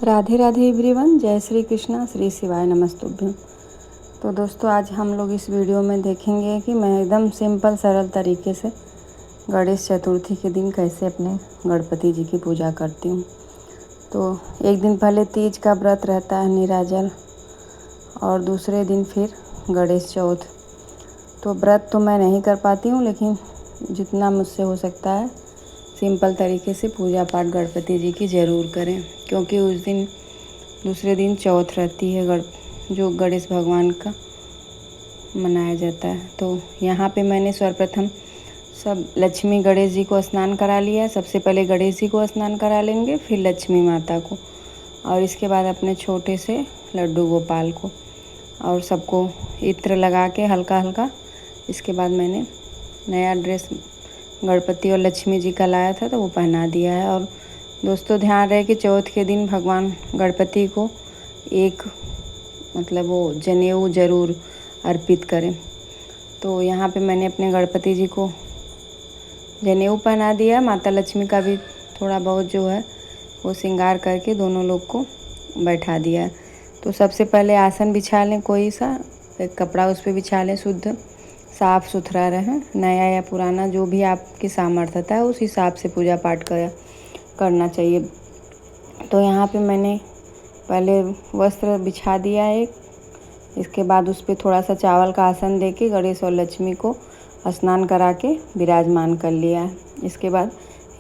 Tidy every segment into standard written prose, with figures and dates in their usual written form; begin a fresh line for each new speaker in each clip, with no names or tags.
Radhe Radhe everyone. जय श्री कृष्णा, श्री शिवाय नमस्तुभ्यं। तो दोस्तों, आज हम लोग इस वीडियो में देखेंगे कि मैं एकदम सिंपल सरल तरीके से गणेश चतुर्थी के दिन कैसे अपने गणपति जी की पूजा करती हूँ। तो एक दिन पहले तीज का व्रत रहता है निराजल, और दूसरे दिन फिर गणेश चौथ। तो व्रत तो मैं नहीं कर पाती हूँ, लेकिन जितना मुझसे हो सकता है सिंपल तरीके से पूजा पाठ गणपति जी की ज़रूर करें, क्योंकि उस दिन दूसरे दिन चौथ रहती है जो गणेश भगवान का मनाया जाता है। तो यहाँ पे मैंने सर्वप्रथम सब लक्ष्मी गणेश जी को स्नान करा लिया। सबसे पहले गणेश जी को स्नान करा लेंगे, फिर लक्ष्मी माता को, और इसके बाद अपने छोटे से लड्डू गोपाल को, और सबको इत्र लगा के हल्का हल्का। इसके बाद मैंने नया ड्रेस गणपति और लक्ष्मी जी का लाया था, तो वो पहना दिया है। और दोस्तों, ध्यान रहे कि चौथ के दिन भगवान गणपति को एक वो जनेऊ ज़रूर अर्पित करें। तो यहाँ पे मैंने अपने गणपति जी को जनेऊ पहना दिया। माता लक्ष्मी का भी थोड़ा बहुत जो है वो श्रृंगार करके दोनों लोग को बैठा दिया। तो सबसे पहले आसन बिछा लें, कोई सा एक कपड़ा उस पर बिछा लें, शुद्ध साफ़ सुथरा रहे। नया या पुराना जो भी आपकी सामर्थ्यता है उस हिसाब से पूजा पाठ करना चाहिए। तो यहाँ पे मैंने पहले वस्त्र बिछा दिया एक। इसके बाद उस पर थोड़ा सा चावल का आसन दे के गणेश और लक्ष्मी को स्नान करा के विराजमान कर लिया है। इसके बाद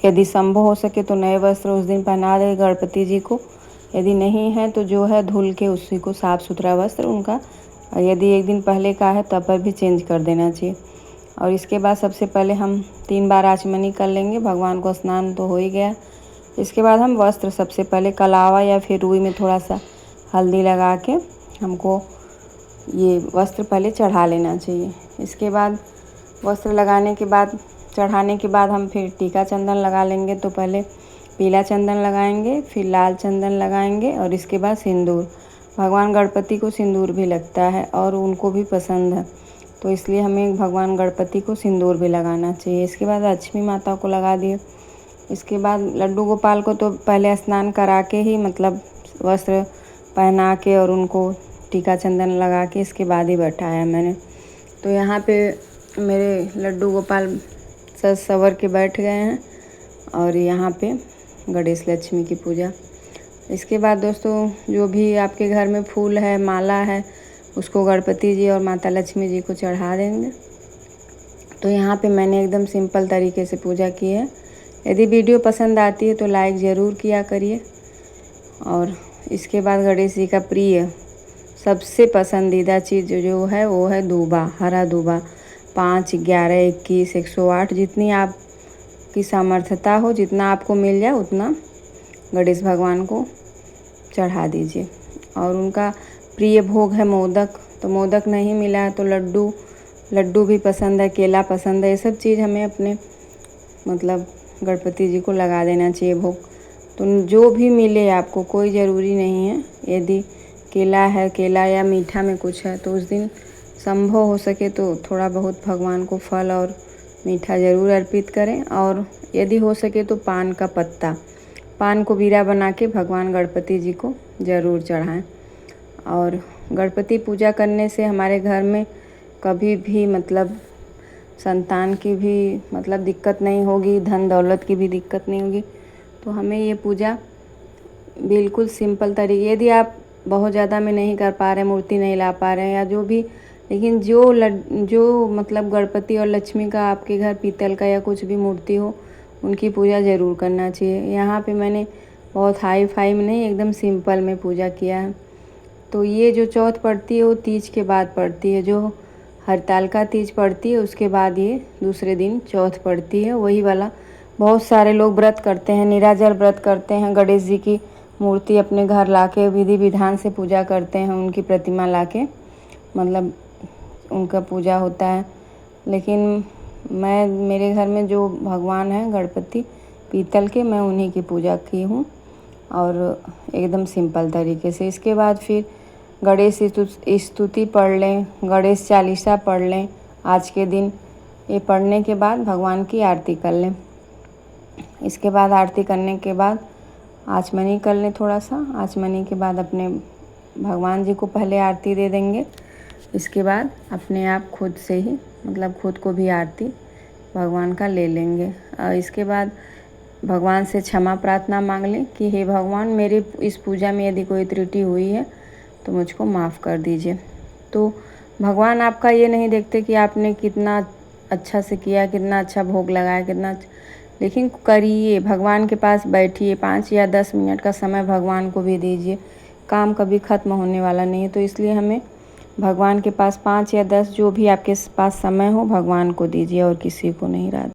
यदि संभव हो सके तो नए वस्त्र उस दिन पहना दे गणपति जी को। यदि नहीं है तो जो है धुल के उसी को साफ़ सुथरा वस्त्र उनका, यदि एक दिन पहले का है तब पर भी चेंज कर देना चाहिए। और इसके बाद सबसे पहले हम 3 बार आचमनी कर लेंगे। भगवान को स्नान तो हो ही गया। इसके बाद हम वस्त्र सबसे पहले कलावा या फिर रुई में थोड़ा सा हल्दी लगा के हमको ये वस्त्र पहले चढ़ा लेना चाहिए। इसके बाद वस्त्र लगाने के बाद, चढ़ाने के बाद हम फिर टीका चंदन लगा लेंगे। तो पहले पीला चंदन लगाएंगे, फिर लाल चंदन लगाएंगे, और इसके बाद सिंदूर। भगवान गणपति को सिंदूर भी लगता है और उनको भी पसंद है, तो इसलिए हमें भगवान गणपति को सिंदूर भी लगाना चाहिए। इसके बाद लक्ष्मी माता को लगा दिए। इसके बाद लड्डू गोपाल को तो पहले स्नान करा के ही वस्त्र पहना के और उनको टीका चंदन लगा के इसके बाद ही बैठाया मैंने। तो यहाँ पे मेरे लड्डू गोपाल सज सवर के बैठ गए हैं, और यहाँ पे गणेश लक्ष्मी की पूजा। इसके बाद दोस्तों, जो भी आपके घर में फूल है, माला है, उसको गणपति जी और माता लक्ष्मी जी को चढ़ा देंगे। तो यहाँ पे मैंने एकदम सिंपल तरीके से पूजा की है। यदि वीडियो पसंद आती है तो लाइक ज़रूर किया करिए। और इसके बाद गणेश जी का प्रिय सबसे पसंदीदा चीज़ जो है वो है दूबा, हरा दूबा। 5, 11, 21, 108 जितनी आपकी सामर्थ्यता हो, जितना आपको मिल जाए उतना गणेश भगवान को चढ़ा दीजिए। और उनका प्रिय भोग है मोदक। तो मोदक नहीं मिला है तो लड्डू भी पसंद है, केला पसंद है। ये सब चीज़ हमें अपने गणपति जी को लगा देना चाहिए भोग। तो जो भी मिले आपको, कोई ज़रूरी नहीं है। यदि केला है, केला या मीठा में कुछ है, तो उस दिन संभव हो सके तो थोड़ा बहुत भगवान को फल और मीठा ज़रूर अर्पित करें। और यदि हो सके तो पान का पत्ता, पान को बीरा बना के भगवान गणपति जी को ज़रूर चढ़ाएं। और गणपति पूजा करने से हमारे घर में कभी भी संतान की भी दिक्कत नहीं होगी, धन दौलत की भी दिक्कत नहीं होगी। तो हमें ये पूजा बिल्कुल सिंपल तरीके, यदि आप बहुत ज़्यादा में नहीं कर पा रहे, मूर्ति नहीं ला पा रहे हैं या जो भी, लेकिन जो गणपति और लक्ष्मी का आपके घर पीतल का या कुछ भी मूर्ति हो, उनकी पूजा ज़रूर करना चाहिए। यहाँ पे मैंने बहुत हाई फाई में नहीं, एकदम सिंपल में पूजा किया है। तो ये जो चौथ पड़ती है वो तीज के बाद पड़ती है। जो हरतालिका तीज पड़ती है उसके बाद ये दूसरे दिन चौथ पड़ती है, वही वाला। बहुत सारे लोग व्रत करते हैं, निराजल व्रत करते हैं, गणेश जी की मूर्ति अपने घर लाके विधि विधान से पूजा करते हैं, उनकी प्रतिमा लाके उनका पूजा होता है। लेकिन मेरे घर में जो भगवान है गणपति पीतल के, मैं उन्हीं की पूजा की हूँ, और एकदम सिंपल तरीके से। इसके बाद फिर गणेश स्तुति पढ़ लें, गणेश चालीसा पढ़ लें आज के दिन। ये पढ़ने के बाद भगवान की आरती कर लें। इसके बाद आरती करने के बाद आचमनी कर लें थोड़ा सा। आचमनी के बाद अपने भगवान जी को पहले आरती दे देंगे। इसके बाद अपने आप खुद से ही मतलब खुद को भी आरती भगवान का ले लेंगे। और इसके बाद भगवान से क्षमा प्रार्थना मांग लें कि हे भगवान, मेरी इस पूजा में यदि कोई त्रुटि हुई है तो मुझको माफ़ कर दीजिए। तो भगवान आपका ये नहीं देखते कि आपने कितना अच्छा से किया, कितना अच्छा भोग लगाया, लेकिन करिए, भगवान के पास बैठिए, 5 या 10 मिनट का समय भगवान को भी दीजिए। काम कभी ख़त्म होने वाला नहीं है, तो इसलिए हमें भगवान के पास 5 या 10 जो भी आपके पास समय हो भगवान को दीजिए और किसी को नहीं। राधे।